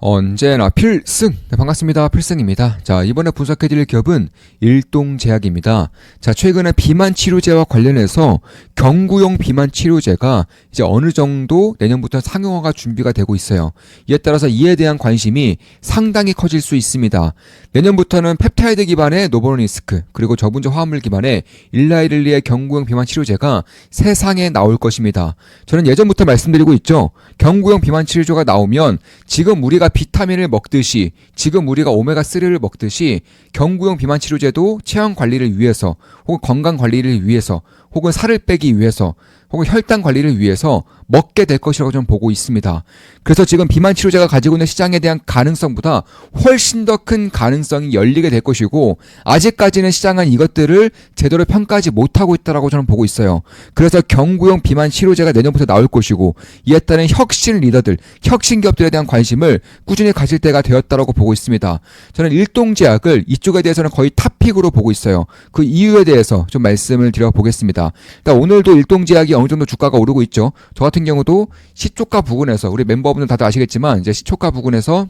언제나 필승! 네, 반갑습니다. 필승입니다. 자, 이번에 분석해드릴 기업은 일동제약입니다. 자, 최근에 비만 치료제와 관련해서 경구용 비만 치료제가 이제 어느 정도 내년부터 상용화가 준비가 되고 있어요. 이에 따라서 이에 대한 관심이 상당히 커질 수 있습니다. 내년부터는 펩타이드 기반의 노보노니스크, 그리고 저분자 화합물 기반의 일라이릴리의 경구용 비만 치료제가 세상에 나올 것입니다. 저는 예전부터 말씀드리고 있죠. 경구용 비만 치료제가 나오면 지금 우리가 비타민을 먹듯이, 지금 우리가 오메가3를 먹듯이 경구용 비만 치료제도 체형 관리를 위해서, 혹은 건강 관리를 위해서, 혹은 살을 빼기 위해서, 혹은 혈당 관리를 위해서 먹게 될 것이라고 저는 보고 있습니다. 그래서 지금 비만 치료제가 가지고 있는 시장에 대한 가능성보다 훨씬 더 큰 가능성이 열리게 될 것이고, 아직까지는 시장은 이것들을 제대로 평가하지 못하고 있다고 저는 보고 있어요. 그래서 경구용 비만 치료제가 내년부터 나올 것이고, 이에 따른 혁신 리더들, 혁신 기업들에 대한 관심을 꾸준히 가질 때가 되었다고 보고 있습니다. 저는 일동제약을 이쪽에 대해서는 거의 탑픽으로 보고 있어요. 그 이유에 대해서 좀 말씀을 드려보겠습니다. 일단 오늘도 일동제약이 어느 정도 주가가 오르고 있죠. 저 같은 경우도 시초가 부근에서, 우리 멤버분들 다들 아시겠지만 이제 시초가 부근에서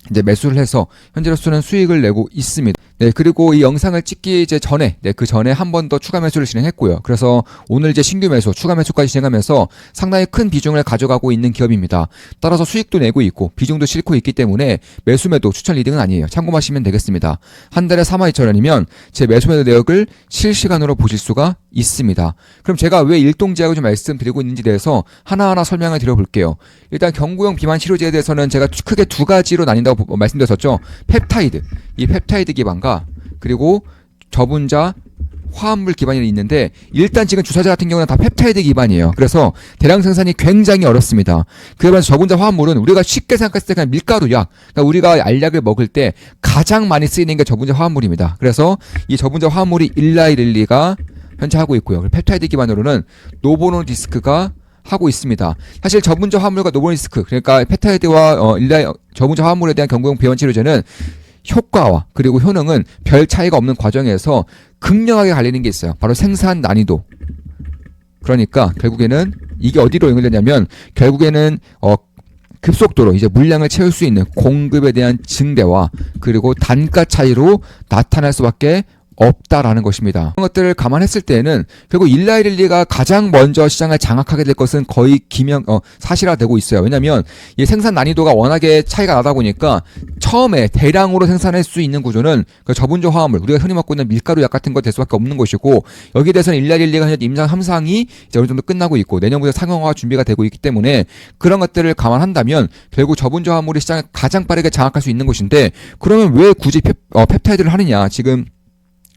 이제 매수를 해서 현재로서는 수익을 내고 있습니다. 네, 그리고 이 영상을 찍기 이제 전에, 그 전에 한 번 더 추가 매수를 진행했고요. 그래서 오늘 이제 신규 매수, 추가 매수까지 진행하면서 상당히 큰 비중을 가져가고 있는 기업입니다. 따라서 수익도 내고 있고 비중도 싣고 있기 때문에 매수매도 추천 리딩은 아니에요. 참고하시면 되겠습니다. 한 달에 42,000원이면 제 매수매도 내역을 실시간으로 보실 수가 있습니다. 그럼 제가 왜 일동제약을 좀 말씀드리고 있는지 대해서 하나하나 설명을 드려볼게요. 일단 경구용 비만 치료제에 대해서는 제가 크게 두 가지로 나뉜다고 말씀드렸었죠. 펩타이드, 이 펩타이드 기반과 그리고 저분자 화합물 기반이 있는데, 일단 지금 주사제 같은 경우는 다 펩타이드 기반이에요. 그래서 대량 생산이 굉장히 어렵습니다. 그에 반해서 저분자 화합물은 우리가 쉽게 생각했을 때 그냥 밀가루약, 그러니까 우리가 알약을 먹을 때 가장 많이 쓰이는 게 저분자 화합물입니다. 그래서 이 저분자 화합물이 일라이릴리가 현재 하고 있고요. 펩타이드 기반으로는 노보노디스크가 하고 있습니다. 사실 저분자 화합물과 노보노디스크, 그러니까 펩타이드와 저분자 화합물에 대한 경구용 비만 치료제는 효과와 그리고 효능은 별 차이가 없는 과정에서 극명하게 갈리는 게 있어요. 바로 생산 난이도. 그러니까 결국에는 이게 어디로 연결되냐면, 결국에는 급속도로 이제 물량을 채울 수 있는 공급에 대한 증대와 그리고 단가 차이로 나타날 수밖에 없다라는 것입니다. 이런 것들을 감안했을 때에는 결국 일라이릴리가 가장 먼저 시장을 장악하게 될 것은 거의 사실화되고 있어요. 왜냐하면 이 생산 난이도가 워낙에 차이가 나다 보니까 처음에 대량으로 생산할 수 있는 구조는 그 저분자 화합물, 우리가 흔히 먹고 있는 밀가루 약 같은 거 될 수밖에 없는 것이고, 여기에 대해서는 일라이릴리가 현재 임상 3상이 이제 어느 정도 끝나고 있고 내년부터 상용화가 준비가 되고 있기 때문에 그런 것들을 감안한다면 결국 저분자 화합물이 시장을 가장 빠르게 장악할 수 있는 것인데, 그러면 왜 굳이 펩타이드를 하느냐? 지금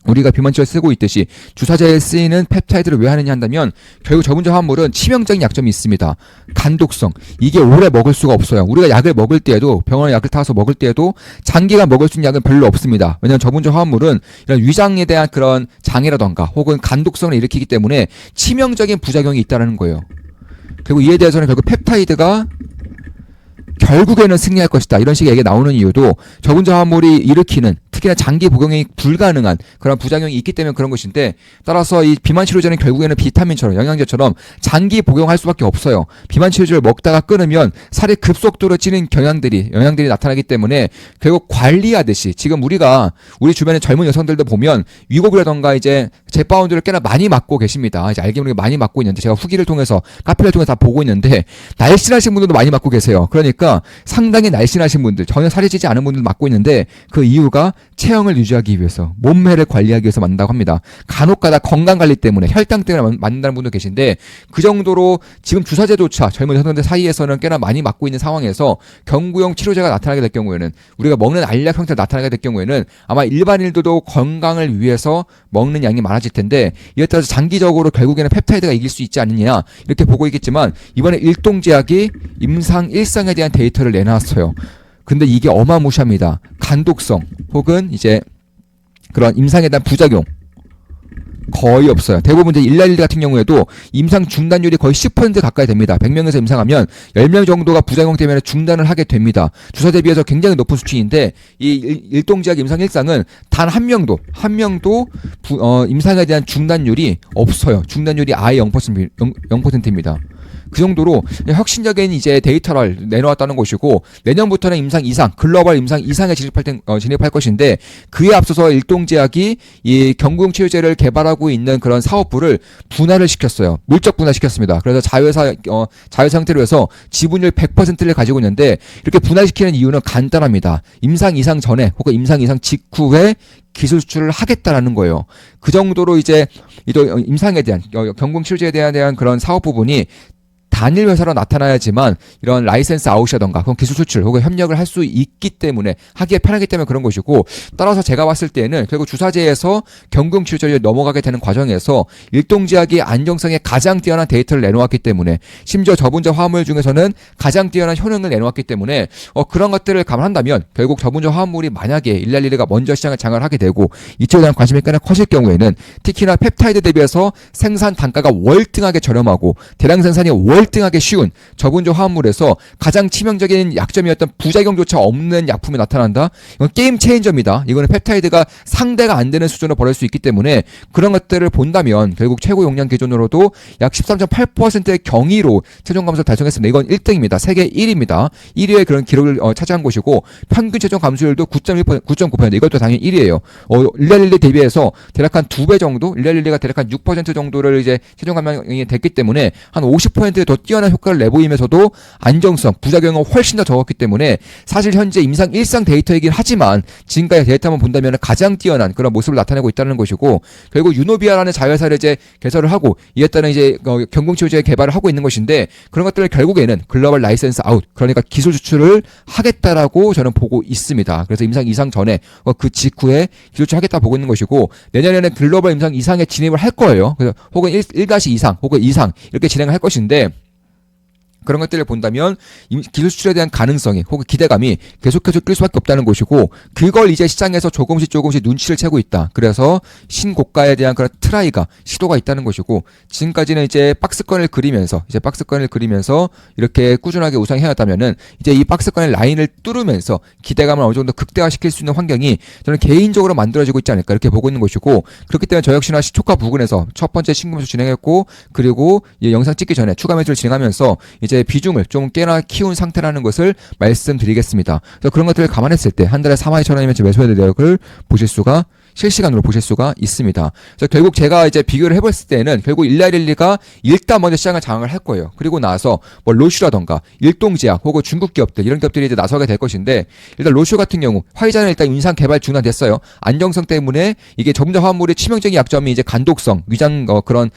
우리가 비만치료에 쓰고 있듯이 주사제에 쓰이는 펩타이드를 왜 하느냐 한다면, 결국 저분자 화합물은 치명적인 약점이 있습니다. 간독성. 이게 오래 먹을 수가 없어요. 우리가 약을 먹을 때에도, 병원에 약을 타서 먹을 때에도 장기간 먹을 수 있는 약은 별로 없습니다. 왜냐하면 저분자 화합물은 이런 위장에 대한 그런 장애라던가 혹은 간독성을 일으키기 때문에 치명적인 부작용이 있다는 거예요. 그리고 이에 대해서는 결국 펩타이드가 결국에는 승리할 것이다, 이런 식의 얘기가 나오는 이유도 저분자 화합물이 일으키는, 특히나 장기 복용이 불가능한 그런 부작용이 있기 때문에 그런 것인데, 따라서 이 비만 치료제는 결국에는 비타민처럼, 영양제처럼 장기 복용할 수밖에 없어요. 비만 치료제를 먹다가 끊으면 살이 급속도로 찌는 영양들이 나타나기 때문에 결국 관리하듯이, 지금 우리 주변의 젊은 여성들도 보면 위고비라던가 이제 제파운드를 꽤나 많이 맞고 계십니다. 이제 알게 모르게 많이 맞고 있는데, 제가 후기를 통해서, 카페를 통해서 다 보고 있는데 날씬하신 분들도 많이 맞고 계세요. 그러니까 상당히 날씬하신 분들, 전혀 살이 찌지 않은 분들 맞고 있는데, 그 이유가 체형을 유지하기 위해서, 몸매를 관리하기 위해서 맞는다고 합니다. 간혹가다 건강관리 때문에, 혈당 때문에 맞는다는 분도 계신데, 그 정도로 지금 주사제조차 젊은 여성들 사이에서는 꽤나 많이 맞고 있는 상황에서 경구용 치료제가 나타나게 될 경우에는, 우리가 먹는 알약 형태로 나타나게 될 경우에는 아마 일반인들도 건강을 위해서 먹는 양이 많아질 텐데, 이에 따라서 장기적으로 결국에는 펩타이드가 이길 수 있지 않느냐, 이렇게 보고 있겠지만, 이번에 일동제약이 임상 1상에 대한 데이터를 내놨어요. 근데 이게 어마무시합니다. 간독성 혹은 이제 그런 임상에 대한 부작용 거의 없어요. 대부분 이제 일라이릴리 같은 경우에도 임상 중단율이 거의 10% 가까이 됩니다. 100명에서 임상하면 10명 정도가 부작용 때문에 중단을 하게 됩니다. 주사 대비해서 굉장히 높은 수치인데, 이 일동제약 임상 1상은 단 한 명도 임상에 대한 중단율이 없어요. 중단율이 아예 0%입니다. 그 정도로 혁신적인 이제 데이터를 내놓았다는 것이고 내년부터는 임상 이상, 글로벌 임상 이상에 진입할 것인데 그에 앞서서 일동제약이 이 경구용 치료제를 개발하고 있는 그런 사업부를 분할을 시켰어요. 물적 분할시켰습니다. 그래서 자회사 형태로 해서 지분율 100%를 가지고 있는데 이렇게 분할시키는 이유는 간단합니다. 임상 이상 전에 혹은 임상 이상 직후에 기술 수출을 하겠다라는 거예요. 그 정도로 이제 임상에 대한 경구용 치료제에 대한 그런 사업 부분이 단일 회사로 나타나야지만 이런 라이센스 아웃이라던가 그런 기술 수출 혹은 협력을 할 수 있기 때문에 하기에 편하기 때문에 그런 것이고 따라서 제가 봤을 때는 결국 주사제에서 경구용 치료제로 넘어가게 되는 과정에서 일동제약이 안정성에 가장 뛰어난 데이터를 내놓았기 때문에 심지어 저분자 화합물 중에서는 가장 뛰어난 효능을 내놓았기 때문에 그런 것들을 감안한다면 결국 저분자 화합물이 만약에 일랄일리가 먼저 시장을 장악을 하게 되고 이쪽에 대한 관심이 꽤나 커질 경우에는 특히나 펩타이드 대비해서 생산 단가가 월등하게 저렴하고 대량 생산이 월등하게 쉬운 저분자 화합물에서 가장 치명적인 약점이었던 부작용조차 없는 약품이 나타난다. 이건 게임 체인저입니다. 이거는 펩타이드가 상대가 안 되는 수준으로 벌일 수 있기 때문에 그런 것들을 본다면 결국 최고 용량 기준으로도 약 13.8%의 경위로 최종 감소를 달성했습니다. 이건 1등입니다. 세계 1위입니다. 1위의 그런 기록을 차지한 것이고 평균 최종 감소율도 9.9%. 이것도 당연히 1위예요. 일랄릴리 대비해서 대략 한 2배 정도, 일랄릴리가 대략 한 6% 정도를 이제 최종 감량이 됐기 때문에 한 50%더 뛰어난 효과를 내보이면서도 안정성, 부작용은 훨씬 더 적었기 때문에 사실 현재 임상 1상 데이터이긴 하지만 지금까지 데이터만 본다면 가장 뛰어난 그런 모습을 나타내고 있다는 것이고 결국 유노비아라는 자회사를 이제 개설을 하고 이에 따른 이제 경공치료제 개발을 하고 있는 것인데 그런 것들을 결국에는 글로벌 라이센스 아웃 그러니까 기술 수출을 하겠다라고 저는 보고 있습니다. 그래서 임상 2상 전에 그 직후에 기술 수출 하겠다 보고 있는 것이고 내년에는 글로벌 임상 2상에 진입을 할 거예요. 그래서 혹은 1-2상 혹은 2상 이렇게 진행을 할 것인데 그런 것들을 본다면 기술 수출에 대한 가능성이 혹은 기대감이 계속해서 뛸 수밖에 없다는 것이고 그걸 이제 시장에서 조금씩 눈치를 채고 있다. 그래서 신고가에 대한 그런 트라이가 시도가 있다는 것이고 지금까지는 이제 박스권을 그리면서 이렇게 꾸준하게 우상해왔다면은 이제 이 박스권의 라인을 뚫으면서 기대감을 어느 정도 극대화시킬 수 있는 환경이 저는 개인적으로 만들어지고 있지 않을까 이렇게 보고 있는 것이고 그렇기 때문에 저 역시나 시초가 부근에서 첫 번째 신고 매수 진행했고 그리고 이 영상 찍기 전에 추가 매수를 진행하면서 이제 비중을 좀 꽤나 키운 상태라는 것을 말씀드리겠습니다. 그래서 그런 것들을 감안했을 때 한 달에 42,000원이면 매수해야 될 내역을 보실 수가 실시간으로 보실 수가 있습니다. 그래서 결국 제가 이제 비교를 해봤을 때는 결국 일라릴리가 일단 먼저 시장을 장악을 할 거예요. 그리고 나서 뭐 로슈라던가 일동제약 혹은 중국 기업들 이런 기업들이 이제 나서게 될 것인데 일단 로슈 같은 경우 화이자는 일단 임상 개발 중단됐어요. 안정성 때문에 이게 저분자 화합물의 치명적인 약점이 이제 간독성, 위장 그런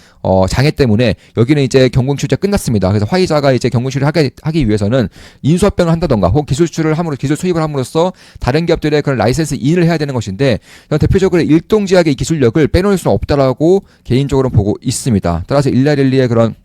장애 때문에 여기는 이제 경공치료제 끝났습니다. 그래서 화이자가 이제 경공치료를 하기 위해서는 인수합병을 한다던가 혹은 기술 수입을 함으로써 다른 기업들의 그런 라이센스 인을 해야 되는 것인데 대표적으로 일동제약의 기술력을 빼놓을 수는 없다라고 개인적으로 보고 있습니다. 따라서 일라릴리의 그런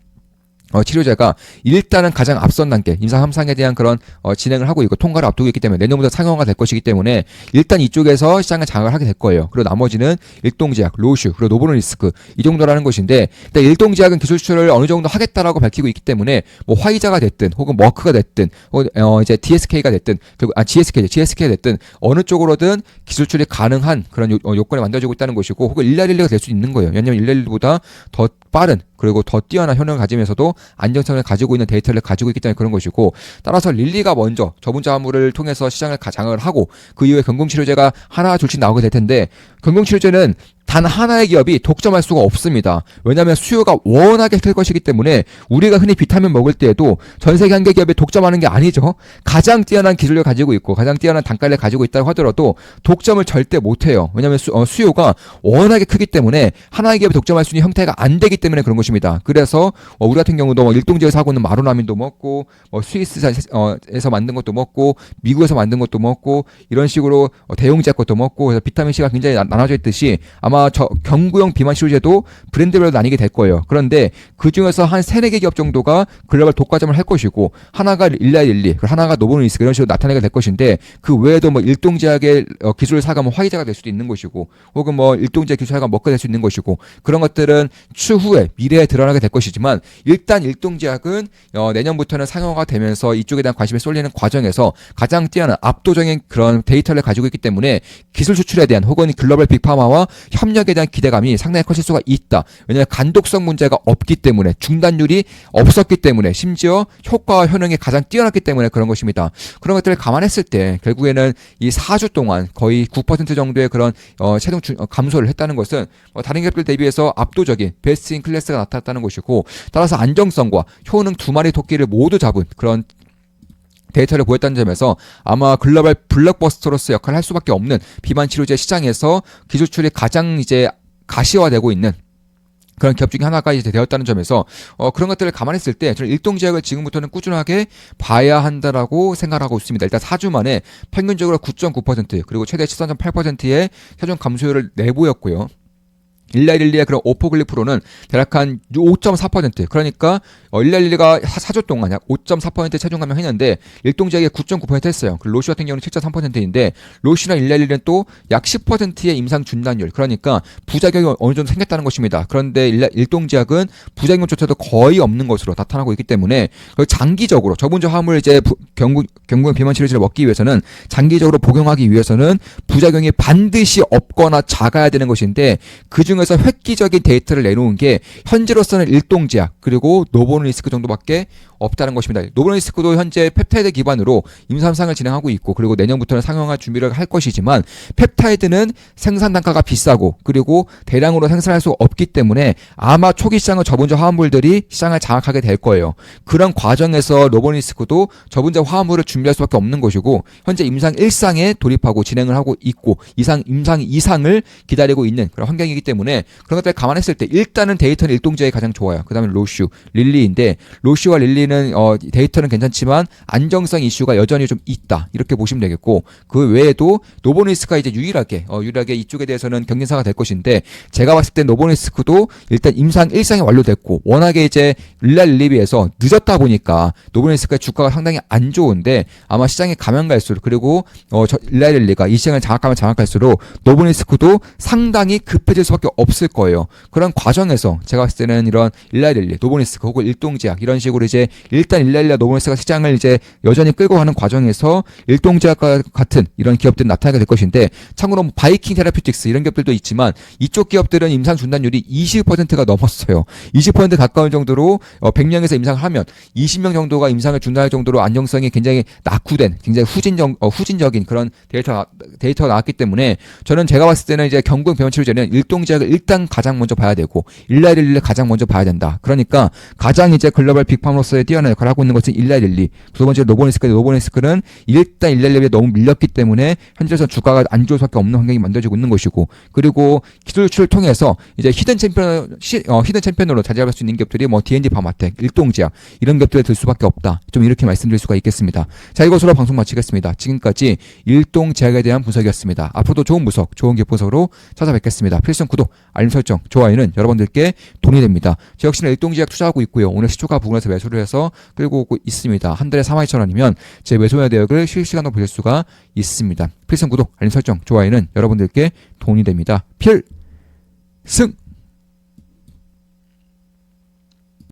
치료제가 일단은 가장 앞선 단계 임상 3상에 대한 그런 진행을 하고 있고 통과를 앞두고 있기 때문에 내년부터 상용화가 될 것이기 때문에 일단 이쪽에서 시장을 장악을 하게 될 거예요. 그리고 나머지는 일동제약, 로슈, 그리고 노보노리스크 이 정도라는 것인데 일단 일동제약은 기술 수출을 어느 정도 하겠다라고 밝히고 있기 때문에 뭐 화이자가 됐든 혹은 머크가 됐든 혹은 이제 DSK가 됐든 GSK가 됐든 어느 쪽으로든 기술 수출이 가능한 그런 요건이 만들어지고 있다는 것이고 혹은 일라릴리가 될 수 있는 거예요. 왜냐하면 일라릴리보다 더 빠른 그리고 더 뛰어난 효능을 가지면서도 안정성을 가지고 있는 데이터를 가지고 있기 때문에 그런 것이고 따라서 릴리가 먼저 저분자 화물을 통해서 시장을 장악을 하고 그 이후에 경공치료제가 하나 둘씩 나오게 될 텐데 경공치료제는 단 하나의 기업이 독점할 수가 없습니다. 왜냐하면 수요가 워낙에 클 것이기 때문에 우리가 흔히 비타민 먹을 때에도 전 세계 한 개 기업이 독점하는 게 아니죠. 가장 뛰어난 기술을 가지고 있고 가장 뛰어난 단가를 가지고 있다고 하더라도 독점을 절대 못해요. 왜냐하면 수요가 워낙에 크기 때문에 하나의 기업이 독점할 수 있는 형태가 안 되기 때문에 그런 것입니다. 그래서 우리 같은 경우도 일동제에서 하고 있는 마로나민도 먹고 스위스에서 만든 것도 먹고 미국에서 만든 것도 먹고 이런 식으로 대용제약 것도 먹고 그래서 비타민C가 굉장히 나눠져 있듯이 아마 경구용 비만 치료제도 브랜드별로 나뉘게 될 거예요. 그런데 그 중에서 한 3-4개 기업 정도가 글로벌 독과점을 할 것이고 하나가 일라일리, 하나가 노보노리스크 이런 식으로 나타나게 될 것인데 그 외에도 뭐 일동제약의 기술을 사가면 화이자가 될 수도 있는 것이고 혹은 뭐 일동제약 기술을 사가면 머크가 될 수 있는 것이고 그런 것들은 추후에 미래에 뒤에 드러나게 될 것이지만 일단 일동제약은 내년부터는 상용화가 되면서 이쪽에 대한 관심이 쏠리는 과정에서 가장 뛰어난 압도적인 그런 데이터를 가지고 있기 때문에 기술 수출에 대한 혹은 글로벌 빅파마와 협력에 대한 기대감이 상당히 커질 수가 있다. 왜냐하면 간독성 문제가 없기 때문에 중단율이 없었기 때문에 심지어 효과와 효능이 가장 뛰어났기 때문에 그런 것입니다. 그런 것들을 감안했을 때 결국에는 이 4주 동안 거의 9% 정도의 그런 체중 감소를 했다는 것은 다른 기업들 대비해서 압도적인 베스트 인 클래스가 나타났다는 것이고 따라서 안정성과 효능 두 마리 토끼를 모두 잡은 그런 데이터를 보였다는 점에서 아마 글로벌 블록버스터로서 역할을 할 수밖에 없는 비만 치료제 시장에서 기술출이 가장 이제 가시화되고 있는 그런 기업 중에 하나가 이제 되었다는 점에서 그런 것들을 감안했을 때 저는 일동제약을 지금부터는 꾸준하게 봐야 한다라고 생각하고 있습니다. 일단 4주 만에 평균적으로 9.9% 그리고 최대 13.8%의 체중 감소율을 내보였고요. 일라일리의 그런 오포글리프로는 대략 한 5.4% 그러니까 일라일리가 4주 동안 약 5.4% 체중 감량했는데 일동제약이 9.9% 했어요. 그리고 로시 같은 경우는 7.3%인데 로시나 일라일리는 또 약 10%의 임상 중단율 그러니까 부작용이 어느 정도 생겼다는 것입니다. 그런데 일동제약은 부작용조차도 거의 없는 것으로 나타나고 있기 때문에 장기적으로 저분자 화물 이제 경구용 비만 치료제를 먹기 위해서는 장기적으로 복용하기 위해서는 부작용이 반드시 없거나 작아야 되는 것인데 그중에서 획기적인 데이터를 내놓은 게 현재로서는 일동제약 그리고 노보노디스크 정도밖에 없다는 것입니다. 노보노디스크도 현재 펩타이드 기반으로 임상상을 진행하고 있고 그리고 내년부터는 상용화 준비를 할 것이지만 펩타이드는 생산 단가가 비싸고 그리고 대량으로 생산할 수 없기 때문에 아마 초기 시장은 저분자 화합물들이 시장을 장악하게 될 거예요. 그런 과정에서 노보노디스크도 저분자 화합물을 준비할 수밖에 없는 것이고 현재 임상 1상에 돌입하고 진행을 하고 있고 임상 2상을 기다리고 있는 그런 환경이기 때문에 그런 것들을 감안했을 때 일단은 데이터는 일동제약이 가장 좋아요. 그 다음에 로슈, 릴리인데 로슈와 릴리는 데이터는 괜찮지만 안정성 이슈가 여전히 좀 있다. 이렇게 보시면 되겠고 그 외에도 노보노디스크가 이제 유일하게 이쪽에 대해서는 경쟁사가 될 것인데 제가 봤을 때 노보노디스크도 일단 임상 1상이 완료됐고 워낙에 이제 일라릴리에 비해서 늦었다 보니까 노보노디스크의 주가가 상당히 안 좋은데 아마 시장에 가면 갈수록 그리고 일라릴리가 이 시장을 장악하면 장악할수록 노보노디스크도 상당히 급해질 수밖에 없을 거예요. 그런 과정에서 제가 봤을 때는 이런 일라릴리, 노보노디스크 혹은 일동제약 이런 식으로 이제 일단 일라릴리와 노보노디스크가 시장을 이제 여전히 끌고 가는 과정에서 일동제약과 같은 이런 기업들이 나타나게 될 것인데 참고로 바이킹 테라퓨틱스 이런 기업들도 있지만 이쪽 기업들은 임상 중단율이 20%가 넘었어요. 20% 가까운 정도로 100명에서 임상을 하면 20명 정도가 임상을 중단할 정도로 안정성이 굉장히 낙후된 굉장히 후진적인 그런 데이터가 나왔기 때문에 저는 제가 봤을 때는 이제 경구용 병원 치료제는 일동제약을 일단 가장 먼저 봐야 되고 일라릴리를 가장 먼저 봐야 된다. 그러니까 가장 이제 글로벌 빅팜으로서의 뛰어난 역할을 하고 있는 것은 일라릴리. 두 번째로 노보노디스크는 일단 일라릴리에 너무 밀렸기 때문에 현재에서 주가가 안 좋을 수밖에 없는 환경이 만들어지고 있는 것이고 그리고 기술 출을 통해서 이제 히든 챔피언으로 자리 잡을 수 있는 기업들이 뭐 D&D 파마텍, 일동제약 이런 기업들을 들 수밖에 없다. 좀 이렇게 말씀드릴 수가 있겠습니다. 자, 이것으로 방송 마치겠습니다. 지금까지 일동제약에 대한 분석이었습니다. 앞으로도 좋은 분석, 좋은 기업 분석으로 찾아뵙겠습니다. 필승 구독, 알림 설정, 좋아요는 여러분들께 돈이 됩니다. 저 역시는 일동제약 투자하고 있고요. 오늘 시초가 부근에서 매수를 해서 끌고 오고 있습니다. 한 달에 42,000원이면 제 매수매 대역을 실시간으로 보실 수가 있습니다. 필승 구독, 알림 설정, 좋아요는 여러분들께 돈이 됩니다. 필승!